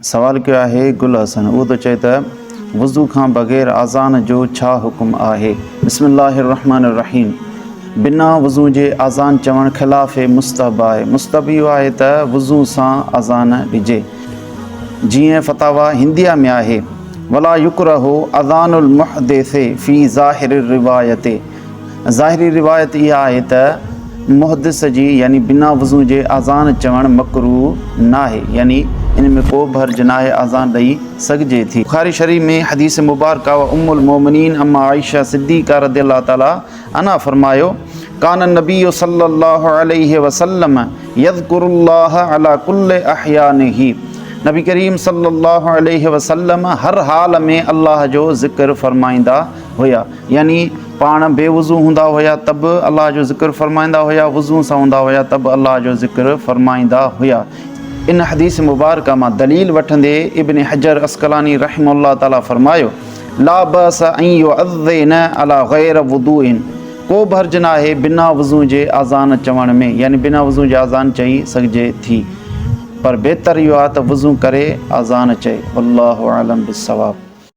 सवाल कयो आहे गुल हसन। उहो थो चए त वज़ू खां बग़ैर आज़ान जो छा हुकुम आहे। बिस्मिल्लाहिर रहमानिर रहीम। बिना वज़ू जे आज़ान चवणु ख़िलाफ़ मुस्तहब आहे। मुस्तहब इहो आहे त वज़ू सां आज़ान ॾिजे। जीअं फतावा हिंदिया में आहे, वला युकरहु अज़ानुल मुहदिस फ़ी ज़ाहिर रिवायत। ज़ाहिरी रिवायत इहा आहे त मुहदिस जी यानी बिना वज़ू जे आज़ान चवणु मकरूह न आहे, यानी इन में को बि हर्ज न आहे, आज़ान ॾेई सघिजे थी। बुख़ारी शरीफ़ में हदीस मुबारक उम्मुल मोमिनीन अम्मा आयशा सिद्दीक़ा रज़ियल्लाहु ताला अन्हा फरमायो, कान नबी सल्लल्लाहु अलैहि वसल्लम यज़कुरुल्लाह अला कुल्लि अहयानिही। नबी करीम सल्लल्लाहु अलैहि वसल्लम हर हाल में अल्लाह जो ज़िक्र फ़रमाईंदा हुया, यानी पाण बेवज़ू हूंदा हुया त बि अल्लाह जो ज़िक्र फ़रमाईंदा हुया, वज़ू सां हूंदा हुया त बि अल्लाह जो ज़िक्र फ़रमाईंदा हुया। इन हदीस मुबारक मां दलील वठंदे इब्न हजर अस्क़लानी रहमहुल्लाह ताला फरमायो, ला बअस अन युअज़्ज़िन अला गैर वुदूइन। को बि हर्ज न आहे बिना वज़ू जे आज़ान चवण में, यानी बिना वज़ू जे आज़ान चई सघिजे थी, पर बहितर इहो आहे त वज़ू करे आज़ान चए। वल्लाहु आलम बिस्सवाब।